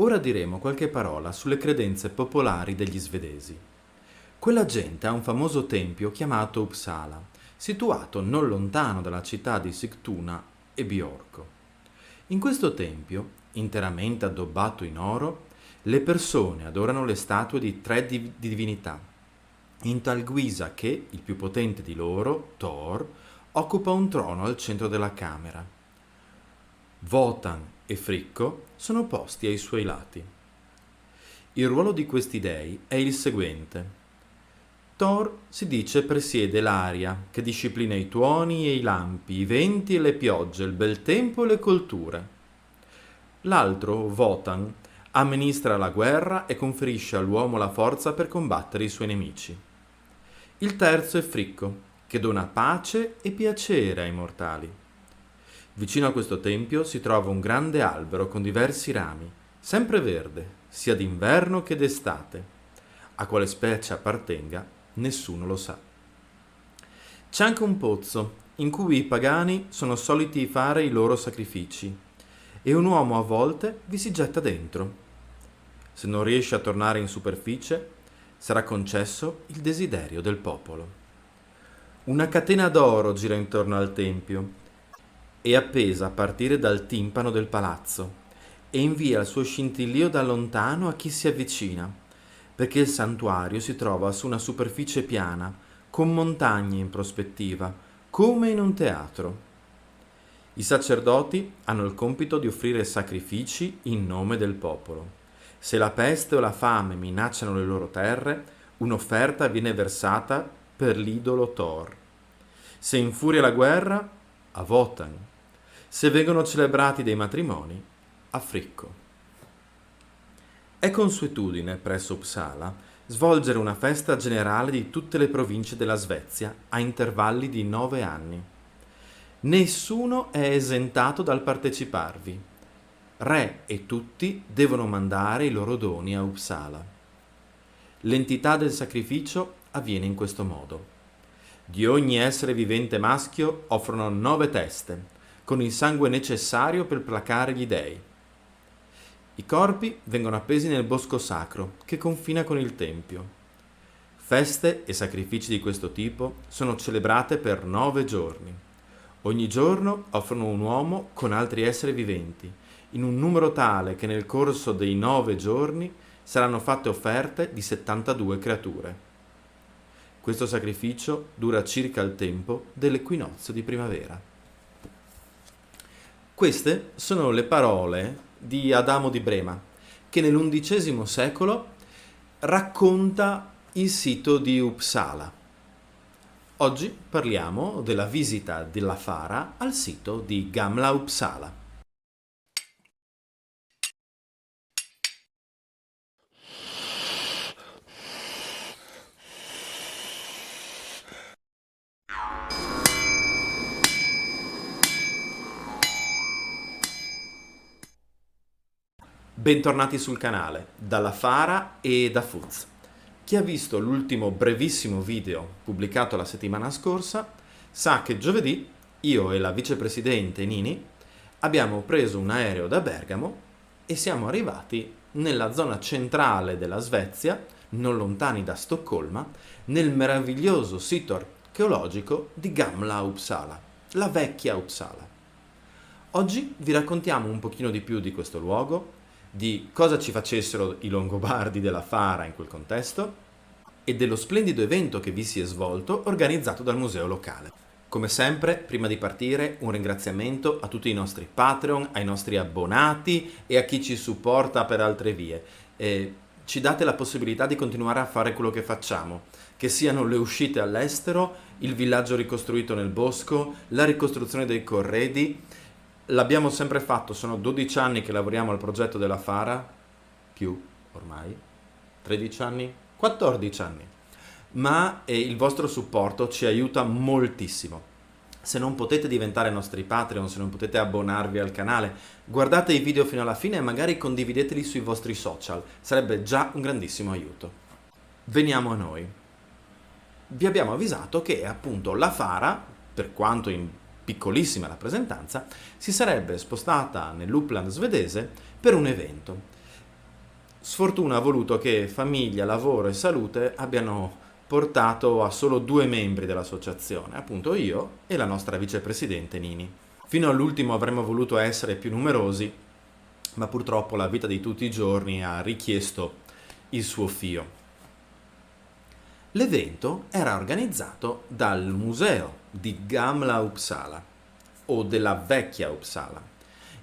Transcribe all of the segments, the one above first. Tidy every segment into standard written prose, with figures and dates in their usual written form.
Ora diremo qualche parola sulle credenze popolari degli svedesi. Quella gente ha un famoso tempio chiamato Uppsala, situato non lontano dalla città di Sigtuna e Bjorko. In questo tempio, interamente addobbato in oro, le persone adorano le statue di tre divinità, in tal guisa che il più potente di loro, Thor, occupa un trono al centro della camera. Wotan e Fricko sono posti ai suoi lati. Il ruolo di questi dei è il seguente. Thor, si dice, presiede l'aria, che disciplina i tuoni e i lampi, i venti e le piogge, il bel tempo e le colture. L'altro, Wotan, amministra la guerra e conferisce all'uomo la forza per combattere i suoi nemici. Il terzo è Fricko, che dona pace e piacere ai mortali. Vicino a questo tempio si trova un grande albero con diversi rami, sempre verde, sia d'inverno che d'estate. A quale specie appartenga, nessuno lo sa. C'è anche un pozzo, in cui i pagani sono soliti fare i loro sacrifici, e un uomo a volte vi si getta dentro. Se non riesce a tornare in superficie, sarà concesso il desiderio del popolo. Una catena d'oro gira intorno al tempio, è appesa a partire dal timpano del palazzo e invia il suo scintillio da lontano a chi si avvicina, perché il santuario si trova su una superficie piana, con montagne in prospettiva, come in un teatro. I sacerdoti hanno il compito di offrire sacrifici in nome del popolo. Se la peste o la fame minacciano le loro terre, un'offerta viene versata per l'idolo Thor. Se infuria la guerra, a Wotan. Se vengono celebrati dei matrimoni, a Fricko. È consuetudine presso Uppsala svolgere una festa generale di tutte le province della Svezia a intervalli di 9 anni. Nessuno è esentato dal parteciparvi. Re e tutti devono mandare i loro doni a Uppsala. L'entità del sacrificio avviene in questo modo. Di ogni essere vivente maschio offrono 9 teste, con il sangue necessario per placare gli dei. I corpi vengono appesi nel bosco sacro che confina con il tempio. Feste e sacrifici di questo tipo sono celebrate per 9 giorni. Ogni giorno offrono un uomo con altri esseri viventi, in un numero tale che nel corso dei 9 giorni saranno fatte offerte di 72 creature. Questo sacrificio dura circa il tempo dell'equinozio di primavera. Queste sono le parole di Adamo di Brema, che nell'undicesimo secolo racconta il sito di Uppsala. Oggi parliamo della visita della Fara al sito di Gamla Uppsala. Bentornati sul canale, dalla Fara e da Fuz. Chi ha visto l'ultimo brevissimo video pubblicato la settimana scorsa sa che giovedì io e la vicepresidente Nini abbiamo preso un aereo da Bergamo e siamo arrivati nella zona centrale della Svezia, non lontani da Stoccolma, nel meraviglioso sito archeologico di Gamla Uppsala, la vecchia Uppsala. Oggi vi raccontiamo un pochino di più di questo luogo, di cosa ci facessero i Longobardi della Fara in quel contesto e dello splendido evento che vi si è svolto organizzato dal museo locale. Come sempre, prima di partire, un ringraziamento a tutti i nostri Patreon, ai nostri abbonati e a chi ci supporta per altre vie. Ci date la possibilità di continuare a fare quello che facciamo, che siano le uscite all'estero, il villaggio ricostruito nel bosco, la ricostruzione dei corredi. L'abbiamo sempre fatto, sono 12 anni che lavoriamo al progetto della Fara, più ormai, 13 anni, 14 anni, ma il vostro supporto ci aiuta moltissimo. Se non potete diventare nostri Patreon, se non potete abbonarvi al canale, guardate i video fino alla fine e magari condivideteli sui vostri social, sarebbe già un grandissimo aiuto. Veniamo a noi. Vi abbiamo avvisato che appunto la Fara, per quanto in piccolissima rappresentanza, si sarebbe spostata nell'Uppland svedese per un evento. Sfortuna ha voluto che famiglia, lavoro e salute abbiano portato a solo 2 membri dell'associazione, appunto io e la nostra vicepresidente Nini. Fino all'ultimo avremmo voluto essere più numerosi, ma purtroppo la vita di tutti i giorni ha richiesto il suo fio. L'evento era organizzato dal museo di Gamla Uppsala, o della vecchia Uppsala,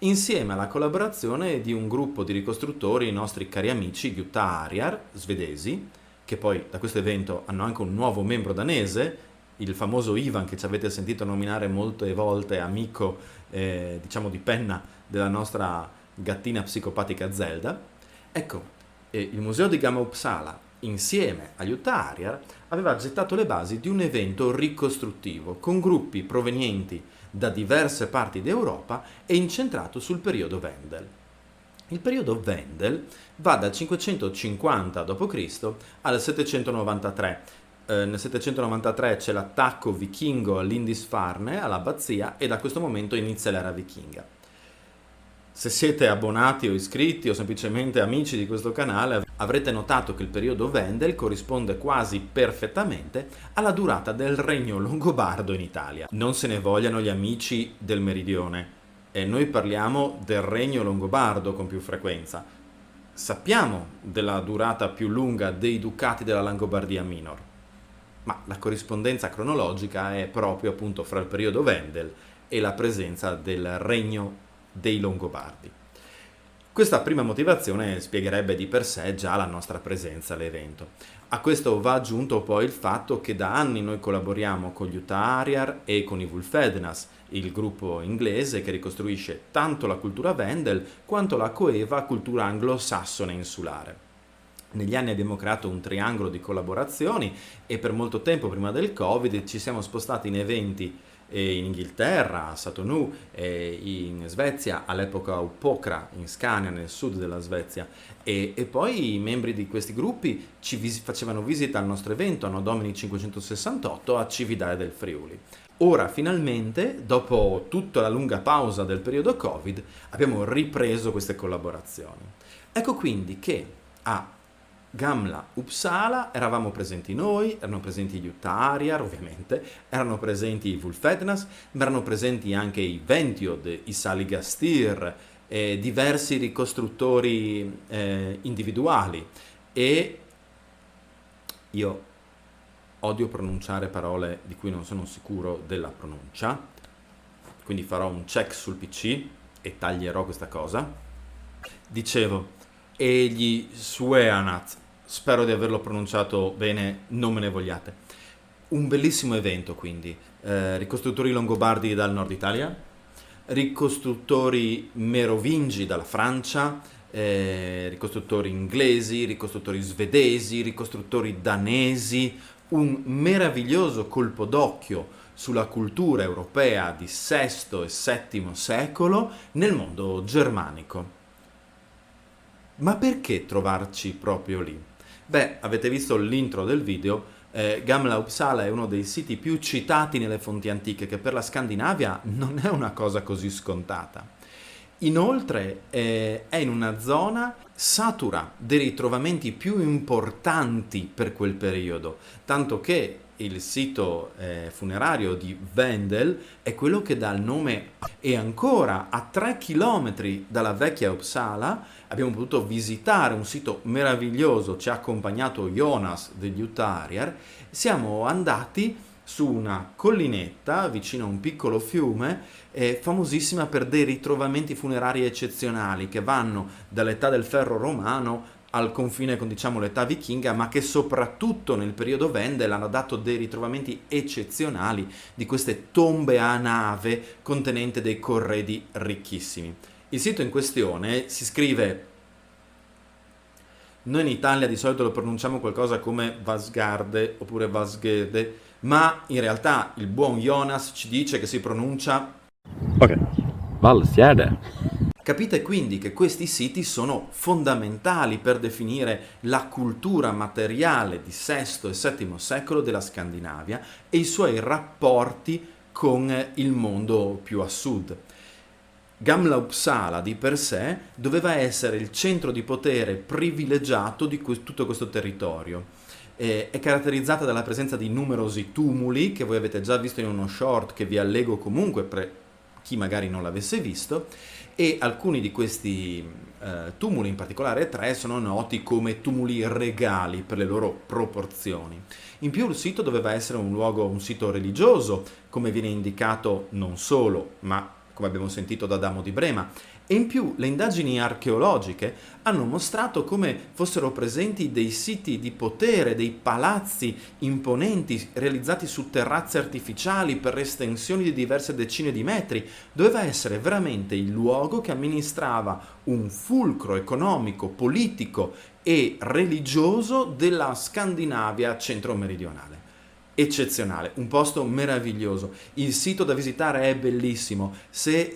insieme alla collaborazione di un gruppo di ricostruttori, i nostri cari amici Jutta Ariar, svedesi, che poi da questo evento hanno anche un nuovo membro danese, il famoso Ivan che ci avete sentito nominare molte volte, amico diciamo di penna della nostra gattina psicopatica Zelda. Ecco, il museo di Gamla Uppsala insieme a Jutta Ariar aveva gettato le basi di un evento ricostruttivo con gruppi provenienti da diverse parti d'Europa e incentrato sul periodo Wendel. Il periodo Wendel va dal 550 d.C. al 793. Nel 793 c'è l'attacco vichingo a Lindisfarne, all'abbazia, e da questo momento inizia l'era vichinga. Se siete abbonati o iscritti o semplicemente amici di questo canale, avrete notato che il periodo Wendel corrisponde quasi perfettamente alla durata del regno longobardo in Italia. Non se ne vogliano gli amici del meridione, e noi parliamo del regno longobardo con più frequenza. Sappiamo della durata più lunga dei ducati della Langobardia Minor, ma la corrispondenza cronologica è proprio appunto fra il periodo Wendel e la presenza del regno dei Longobardi. Questa prima motivazione spiegherebbe di per sé già la nostra presenza all'evento. A questo va aggiunto poi il fatto che da anni noi collaboriamo con Jutta Ariar e con i Vulfednas, il gruppo inglese che ricostruisce tanto la cultura Wendel quanto la coeva cultura anglosassone insulare. Negli anni abbiamo creato un triangolo di collaborazioni e per molto tempo prima del Covid ci siamo spostati in eventi in Inghilterra, a Satonu, in Svezia, all'epoca a Uppåkra, in Scania, nel sud della Svezia, e poi i membri di questi gruppi ci facevano visita al nostro evento Anno Domini 568 a Cividale del Friuli. Ora, finalmente, dopo tutta la lunga pausa del periodo Covid, abbiamo ripreso queste collaborazioni. Ecco quindi che a Gamla Uppsala eravamo presenti noi, erano presenti gli Jutta Ariar ovviamente, erano presenti i Vulfednas, ma erano presenti anche i Ventiod, i Saligastir, diversi ricostruttori individuali, e io odio pronunciare parole di cui non sono sicuro della pronuncia, quindi farò un check sul PC e taglierò questa cosa. Dicevo, e gli Sueanat, spero di averlo pronunciato bene, non me ne vogliate. Un bellissimo evento quindi, ricostruttori longobardi dal nord Italia, ricostruttori merovingi dalla Francia, ricostruttori inglesi, ricostruttori svedesi, ricostruttori danesi, un meraviglioso colpo d'occhio sulla cultura europea di VI e VII secolo nel mondo germanico. Ma perché trovarci proprio lì? Beh, avete visto l'intro del video, Gamla Uppsala è uno dei siti più citati nelle fonti antiche, che per la Scandinavia non è una cosa così scontata. Inoltre è in una zona satura dei ritrovamenti più importanti per quel periodo, tanto che il sito funerario di Wendel è quello che dà il nome, e ancora a 3 chilometri dalla vecchia Uppsala abbiamo potuto visitare un sito meraviglioso, ci ha accompagnato Jonas degli Jutta Ariar, siamo andati su una collinetta vicino a un piccolo fiume, famosissima per dei ritrovamenti funerari eccezionali che vanno dall'età del ferro romano al confine con, diciamo, l'età vichinga, ma che soprattutto nel periodo Wendel hanno dato dei ritrovamenti eccezionali di queste tombe a nave contenente dei corredi ricchissimi. Il sito in questione si scrive, noi in Italia di solito lo pronunciamo qualcosa come Vasgarde oppure Vasgede, ma in realtà il buon Jonas ci dice che si pronuncia Ok, Valsgärde. Capite quindi che questi siti sono fondamentali per definire la cultura materiale di VI e VII secolo della Scandinavia e i suoi rapporti con il mondo più a sud. Gamla Uppsala di per sé doveva essere il centro di potere privilegiato di tutto questo territorio. È caratterizzata dalla presenza di numerosi tumuli, che voi avete già visto in uno short che vi allego comunque per chi magari non l'avesse visto, e alcuni di questi tumuli, in particolare 3, sono noti come tumuli regali per le loro proporzioni. In più il sito doveva essere un sito religioso, come viene indicato non solo, ma come abbiamo sentito da Adamo di Brema, e in più le indagini archeologiche hanno mostrato come fossero presenti dei siti di potere, dei palazzi imponenti realizzati su terrazze artificiali per estensioni di diverse decine di metri. Doveva essere veramente il luogo che amministrava un fulcro economico, politico e religioso della Scandinavia centro-meridionale. Eccezionale, un posto meraviglioso. Il sito da visitare è bellissimo. Se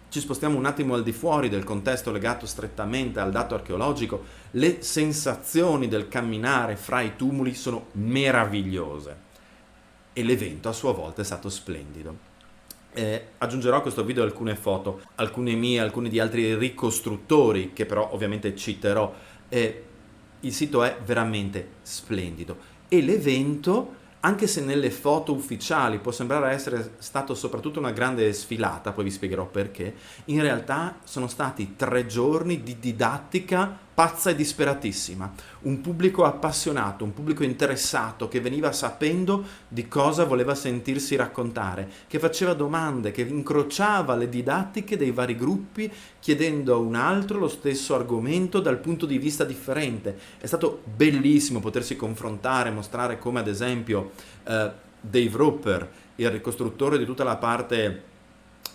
ci spostiamo un attimo al di fuori del contesto legato strettamente al dato archeologico, le sensazioni del camminare fra i tumuli sono meravigliose e l'evento a sua volta è stato splendido. Aggiungerò a questo video alcune foto, alcune mie, alcune di altri ricostruttori che però ovviamente citerò. Il sito è veramente splendido e l'evento, anche se nelle foto ufficiali può sembrare essere stato soprattutto una grande sfilata, poi vi spiegherò perché, in realtà sono stati 3 giorni di didattica pazza e disperatissima. Un pubblico appassionato, un pubblico interessato che veniva sapendo di cosa voleva sentirsi raccontare, che faceva domande, che incrociava le didattiche dei vari gruppi chiedendo a un altro lo stesso argomento dal punto di vista differente. È stato bellissimo potersi confrontare, mostrare come ad esempio Dave Roper, il ricostruttore di tutta la parte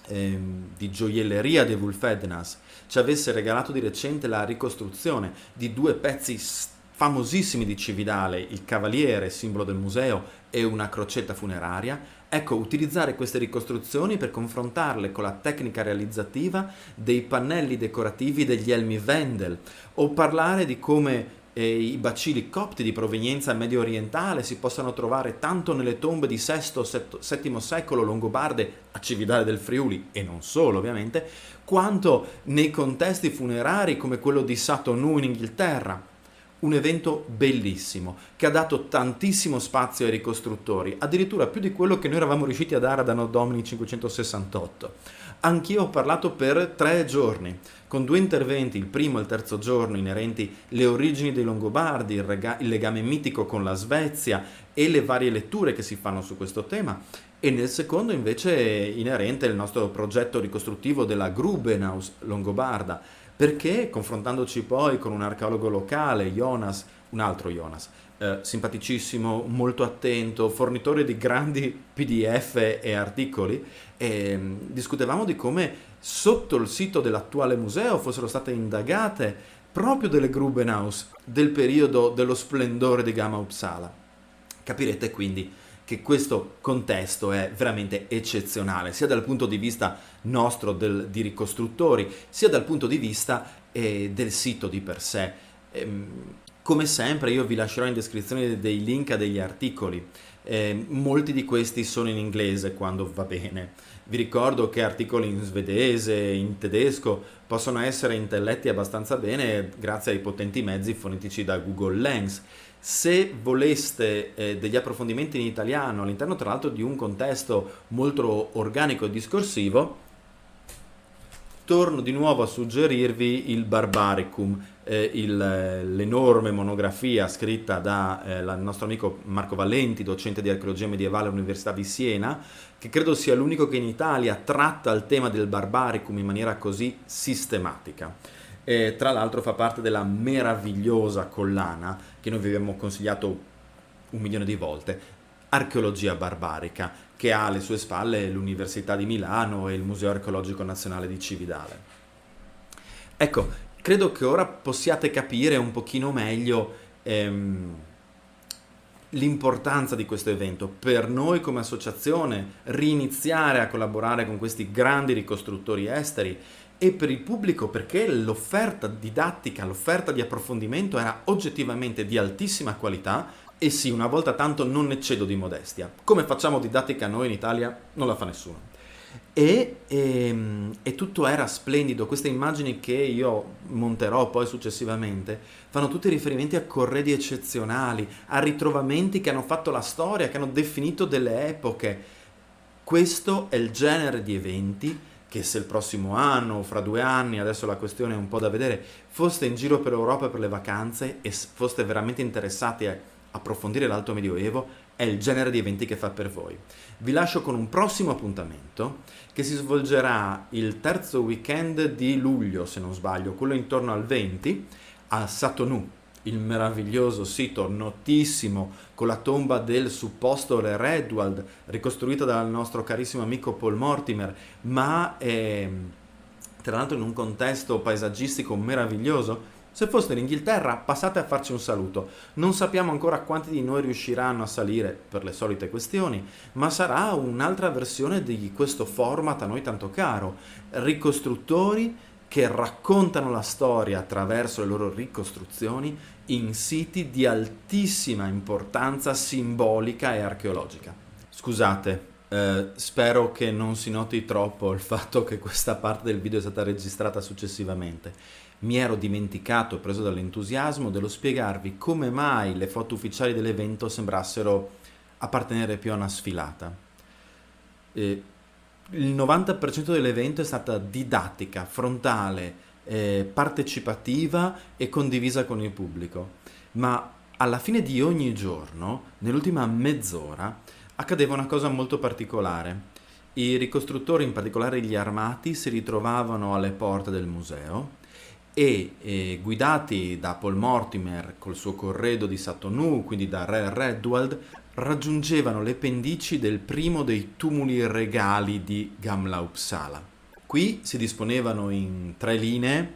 di gioielleria di Wulfednas, ci avesse regalato di recente la ricostruzione di 2 pezzi famosissimi di Cividale, il Cavaliere, simbolo del museo, e una crocetta funeraria. Ecco, utilizzare queste ricostruzioni per confrontarle con la tecnica realizzativa dei pannelli decorativi degli elmi Wendel, o parlare di come i bacilli copti di provenienza medio orientale si possano trovare tanto nelle tombe di VI-VII secolo longobarde a Cividale del Friuli, e non solo ovviamente, quanto nei contesti funerari come quello di Satonou in Inghilterra. Un evento bellissimo che ha dato tantissimo spazio ai ricostruttori, addirittura più di quello che noi eravamo riusciti a dare ad Anno Domini 568. Anch'io ho parlato per 3 giorni, con 2 interventi, il primo e il terzo giorno, inerenti alle origini dei Longobardi, il legame mitico con la Svezia e le varie letture che si fanno su questo tema, e nel secondo invece inerente al nostro progetto ricostruttivo della Grubenhaus longobarda, perché confrontandoci poi con un archeologo locale, Jonas, un altro Jonas, simpaticissimo, molto attento, fornitore di grandi PDF e articoli, discutevamo di come sotto il sito dell'attuale museo fossero state indagate proprio delle Grubenhaus del periodo dello splendore di Gamma Uppsala. Capirete quindi che questo contesto è veramente eccezionale, sia dal punto di vista nostro di ricostruttori, sia dal punto di vista del sito di per sé. Come sempre io vi lascerò in descrizione dei link a degli articoli, molti di questi sono in inglese quando va bene. Vi ricordo che articoli in svedese, in tedesco possono essere intelletti abbastanza bene grazie ai potenti mezzi fornitici da Google Lens. Se voleste degli approfondimenti in italiano all'interno tra l'altro di un contesto molto organico e discorsivo, torno di nuovo a suggerirvi il Barbaricum, l'enorme monografia scritta dal nostro amico Marco Valenti, docente di archeologia medievale all'Università di Siena, che credo sia l'unico che in Italia tratta il tema del Barbaricum in maniera così sistematica. Tra l'altro fa parte della meravigliosa collana che noi vi abbiamo consigliato 1 milione di volte, Archeologia barbarica, che ha alle sue spalle l'Università di Milano e il Museo Archeologico Nazionale di Cividale. Ecco, credo che ora possiate capire un pochino meglio l'importanza di questo evento per noi come associazione, riniziare a collaborare con questi grandi ricostruttori esteri, e per il pubblico perché l'offerta didattica, l'offerta di approfondimento era oggettivamente di altissima qualità. E sì, una volta tanto non eccedo di modestia. Come facciamo didattica noi in Italia? Non la fa nessuno. e tutto era splendido. Queste immagini che io monterò poi successivamente fanno tutti riferimenti a corredi eccezionali, a ritrovamenti che hanno fatto la storia, che hanno definito delle epoche. Questo è il genere di eventi che, se il prossimo anno o fra 2 anni, adesso la questione è un po' da vedere, foste in giro per Europa per le vacanze e foste veramente interessati a approfondire l'Alto Medioevo, è il genere di eventi che fa per voi. Vi lascio con un prossimo appuntamento che si svolgerà il terzo weekend di luglio, se non sbaglio, quello intorno al 20, a Satonu, il meraviglioso sito notissimo con la tomba del supposto re Redwald, ricostruita dal nostro carissimo amico Paul Mortimer, ma tra l'altro in un contesto paesaggistico meraviglioso. Se foste in Inghilterra, passate a farci un saluto. Non sappiamo ancora quanti di noi riusciranno a salire per le solite questioni, ma sarà un'altra versione di questo format a noi tanto caro. Ricostruttori che raccontano la storia attraverso le loro ricostruzioni in siti di altissima importanza simbolica e archeologica. Scusate, spero che non si noti troppo il fatto che questa parte del video è stata registrata successivamente. Mi ero dimenticato, preso dall'entusiasmo, dello spiegarvi come mai le foto ufficiali dell'evento sembrassero appartenere più a una sfilata. Il 90% dell'evento è stata didattica, frontale, partecipativa e condivisa con il pubblico, ma alla fine di ogni giorno, nell'ultima mezz'ora, accadeva una cosa molto particolare. I ricostruttori, in particolare gli armati, si ritrovavano alle porte del museo e guidati da Paul Mortimer col suo corredo di Satonu, quindi da Re Redwald, raggiungevano le pendici del primo dei tumuli regali di Gamla Uppsala. Qui si disponevano in 3 linee,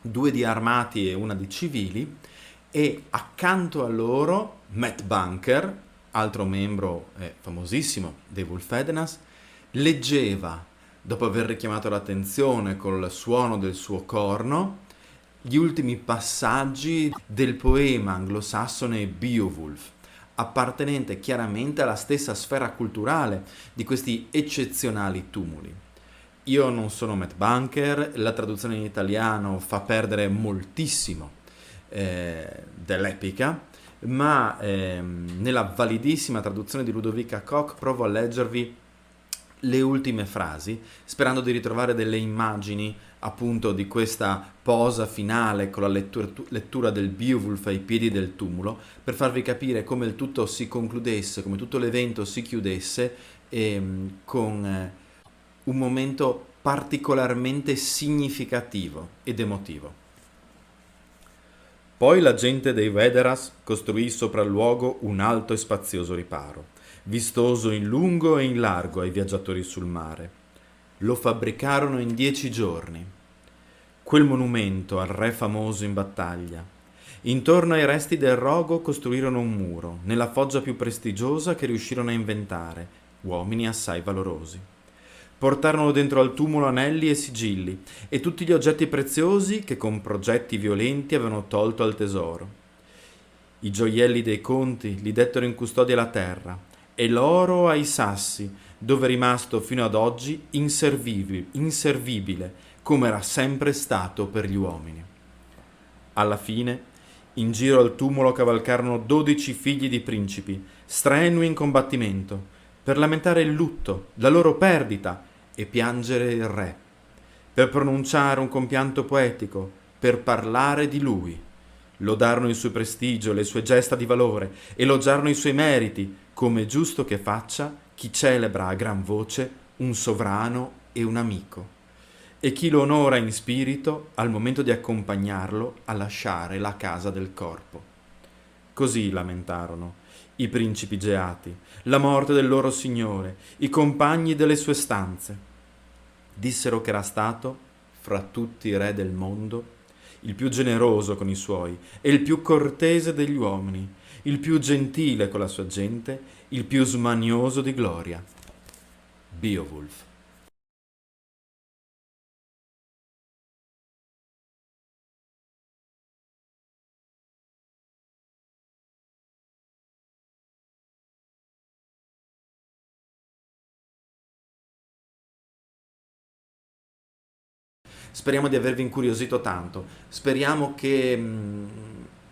2 di armati e una di civili, e accanto a loro Matt Bunker, altro membro famosissimo dei Wolfedenas, leggeva, dopo aver richiamato l'attenzione col suono del suo corno, gli ultimi passaggi del poema anglosassone Beowulf, appartenente chiaramente alla stessa sfera culturale di questi eccezionali tumuli. Io non sono Matt Bunker, la traduzione in italiano fa perdere moltissimo dell'epica, ma nella validissima traduzione di Ludovica Koch provo a leggervi le ultime frasi, sperando di ritrovare delle immagini appunto di questa posa finale con la lettura del Beowulf ai piedi del tumulo, per farvi capire come il tutto si concludesse, come tutto l'evento si chiudesse con un momento particolarmente significativo ed emotivo. Poi la gente dei Vederas costruì sopra il luogo un alto e spazioso riparo, vistoso in lungo e in largo ai viaggiatori sul mare. Lo fabbricarono in 10 giorni. Quel monumento al re famoso in battaglia. Intorno ai resti del rogo costruirono un muro, nella foggia più prestigiosa che riuscirono a inventare, uomini assai valorosi. Portarono dentro al tumulo anelli e sigilli e tutti gli oggetti preziosi che con progetti violenti avevano tolto al tesoro. I gioielli dei conti li dettero in custodia alla terra e l'oro ai sassi, dove è rimasto fino ad oggi inservibile, come era sempre stato per gli uomini. Alla fine, in giro al tumulo cavalcarono 12 figli di principi, strenui in combattimento, per lamentare il lutto, la loro perdita e piangere il re, per pronunciare un compianto poetico, per parlare di lui. Lodarono il suo prestigio, le sue gesta di valore, elogiarono i suoi meriti, come è giusto che faccia chi celebra a gran voce un sovrano e un amico, e chi lo onora in spirito al momento di accompagnarlo a lasciare la casa del corpo. Così lamentarono i principi geati, la morte del loro signore, i compagni delle sue stanze. Dissero che era stato, fra tutti i re del mondo, il più generoso con i suoi e il più cortese degli uomini, il più gentile con la sua gente, il più smanioso di gloria. Beowulf. Speriamo di avervi incuriosito tanto, speriamo che,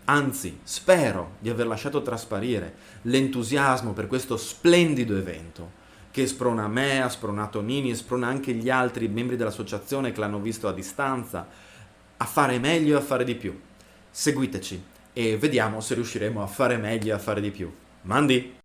anzi, spero di aver lasciato trasparire l'entusiasmo per questo splendido evento che sprona me, ha spronato Nini e sprona anche gli altri membri dell'associazione che l'hanno visto a distanza, a fare meglio e a fare di più. Seguiteci e vediamo se riusciremo a fare meglio e a fare di più. Mandi!